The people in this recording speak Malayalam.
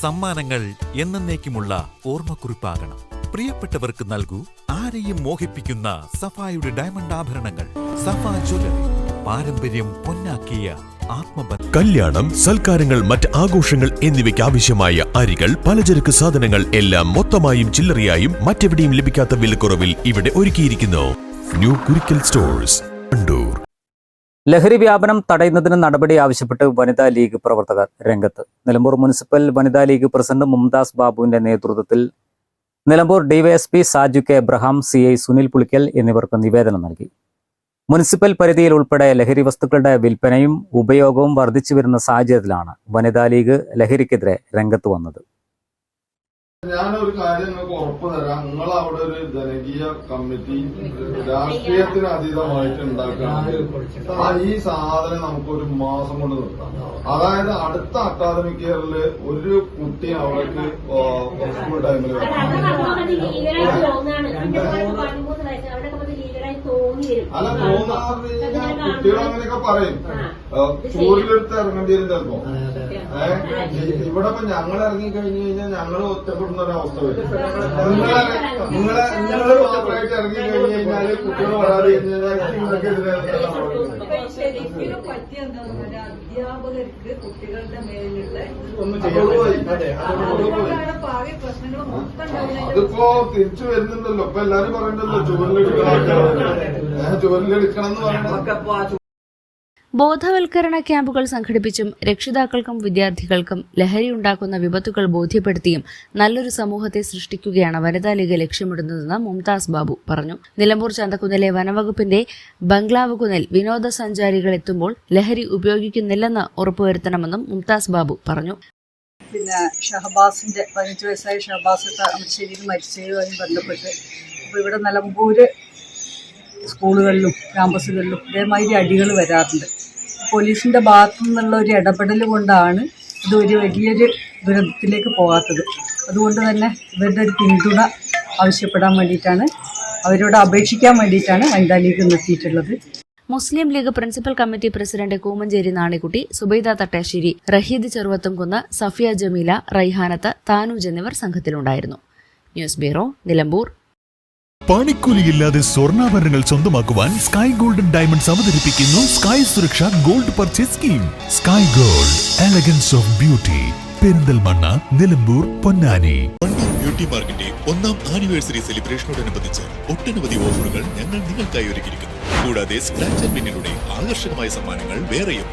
സമ്മാനങ്ങൾ എന്നേക്കുമുള്ള ഓർമ്മക്കുറിപ്പാകണം. പ്രിയപ്പെട്ടവർക്ക് നൽകൂ ആരെയും മോഹിപ്പിക്കുന്ന സഫായുടെ ഡയമണ്ട് ആഭരണങ്ങൾ. സഫ ജ്വല്ലറി, പാരമ്പര്യം പൊന്നാക്കിയ ആത്മബന്ധം. കല്യാണം, സൽക്കാരങ്ങൾ, മറ്റ് ആഘോഷങ്ങൾ എന്നിവയ്ക്ക് ആവശ്യമായ അരികൾ, പലചരക്ക് സാധനങ്ങൾ എല്ലാം മൊത്തമായും ചില്ലറയായും മറ്റെവിടെയും ലഭിക്കാത്ത വിലക്കുറവിൽ ഇവിടെ ഒരുക്കിയിരിക്കുന്നു. New Kurikkal stores, Kannur. ലഹരി വ്യാപനം തടയുന്നതിന് നടപടി ആവശ്യപ്പെട്ട് വനിതാ ലീഗ് പ്രവർത്തകർ രംഗത്ത്. Nilambur municipal Vanitha league president Mumtaz ബാബുവിന്റെ നേതൃത്വത്തിൽ Nilambur DYSP Saju K Abraham, CI Sunil Pulikkal എന്നിവർക്ക് നിവേദനം നൽകി. മുനിസിപ്പൽ പരിധിയിൽ ഉൾപ്പെടെ ലഹരി വസ്തുക്കളുടെ വിൽപ്പനയും ഉപയോഗവും വർദ്ധിച്ചു വരുന്ന സാഹചര്യത്തിലാണ് വനിതാ ലീഗ് ലഹരിക്കെതിരെ രംഗത്ത് വന്നത്. ഞാനൊരു കാര്യം നിങ്ങൾക്ക് ഉറപ്പു തരാം, നിങ്ങൾ അവിടെ ഒരു ജനകീയ കമ്മിറ്റി രാഷ്ട്രീയത്തിന് അതീതമായിട്ട് ഉണ്ടാക്കണം. ഈ സാധനം നമുക്കൊരു മാസം കൊണ്ട് നിർത്താം. അതായത് അടുത്ത അക്കാദമിക് ഇയറിൽ ഒരു കുട്ടി അവിടേക്ക് സ്കൂൾ ടൈമിൽ അല്ല തോന്നാറ് കുട്ടികൾ അങ്ങനെയൊക്കെ പറയും. ചൂരിലെടുത്ത് ഇറങ്ങേണ്ടി വരും ചിലപ്പോ. ഇവിടെ ഇപ്പൊ ഞങ്ങൾ ഇറങ്ങി കഴിഞ്ഞു കഴിഞ്ഞാൽ ഞങ്ങൾ ഒറ്റപ്പെടുന്ന ഒരവസ്ഥ വരും. നിങ്ങള് മാത്രമായിട്ട് ഇറങ്ങി കഴിഞ്ഞു കഴിഞ്ഞാല് കുട്ടികൾ വരാതെ കഴിഞ്ഞാൽ നിങ്ങൾക്ക് അധ്യാപകർക്ക് കുട്ടികളുടെ മേലുള്ള ഒന്നും ചെയ്യാൻ അതിപ്പോ തിരിച്ചു വരുന്നുണ്ടല്ലോ. ഇപ്പൊ എല്ലാരും പറയണ്ടല്ലോ ചുവരിലെടുക്കണം എന്ന് പറയുന്നത്. ബോധവൽക്കരണ ക്യാമ്പുകൾ സംഘടിപ്പിച്ചും രക്ഷിതാക്കൾക്കും വിദ്യാർത്ഥികൾക്കും ലഹരി ഉണ്ടാക്കുന്ന വിപത്തുകൾ ബോധ്യപ്പെടുത്തിയും നല്ലൊരു സമൂഹത്തെ സൃഷ്ടിക്കുകയാണ് വനിതാ ലീഗ് ലക്ഷ്യമിടുന്നതെന്ന് മുംതാസ് ബാബു പറഞ്ഞു. നിലമ്പൂർ ചന്തക്കുന്നിലെ വനവകുപ്പിന്റെ ബംഗ്ലാവ് കുന്നിൽ വിനോദസഞ്ചാരികൾ എത്തുമ്പോൾ ലഹരി ഉപയോഗിക്കുന്നില്ലെന്ന് ഉറപ്പുവരുത്തണമെന്നും മുംതാസ് ബാബു പറഞ്ഞു. ഷഹബാസിന്റെ 15 വയസ്സായ ഷഹബാസ് അമൃശ്ശേരിയിൽ മരിച്ചതുമായി ബന്ധപ്പെട്ട് ഇപ്പോൾ ഇവിടെ നിലമ്പൂര് സ്കൂളുകളിലും ക്യാമ്പസുകളിലും ഇതേമാതിരി അടികൾ വരാറുണ്ട്. പോലീസിൻ്റെ ഭാഗത്തു നിന്നുള്ള ഒരു ഇടപെടൽ കൊണ്ടാണ് ഇത് ഒരു വലിയൊരു ദുരന്തത്തിലേക്ക് പോകാത്തത്. അതുകൊണ്ട് തന്നെ ഇവരുടെ ഒരു പിന്തുണ ആവശ്യപ്പെടാൻ വേണ്ടിയിട്ടാണ്, അവരോട് അപേക്ഷിക്കാൻ വേണ്ടിയിട്ടാണ് വനിതാ ലീഗ് നിർത്തിയിട്ടുള്ളത്. Muslim league principal committee president Koomancheri Nanikutty, Zubaida Thattasseri, Raheed Cheruvathumkunnu, Safiya Jameela, Raihanath, Thanuj എന്നിവർ സംഘത്തിലുണ്ടായിരുന്നു. News bureau, Nilambur. പണിക്കൂലിയില്ലാതെ സ്വർണ്ണാഭരണങ്ങൾ സ്വന്തമാക്കുവാൻ സ്കൈ ഗോൾഡൻ ഡയമണ്ട്സ് അവതരിപ്പിക്കുന്നു sky Suraksha gold purchase scheme. Sky gold, elegance of beauty, Perinthalmanna, Nilambur, Ponnani. Beauty മാർക്കിന്റെ 1ാം ആനിവേഴ്സറി സെലിബ്രേഷനോടനുബന്ധിച്ച് ഒട്ടനവധി ഓഫറുകൾ ഞങ്ങൾ നിങ്ങൾക്കായി ഒരുക്കിയിരിക്കുന്നു. കൂടാതെ സ്ക്രാച്ച് ആൻഡ് വിന്നിലൂടെ ആകർഷകമായ സമ്മാനങ്ങൾ വേറെയും.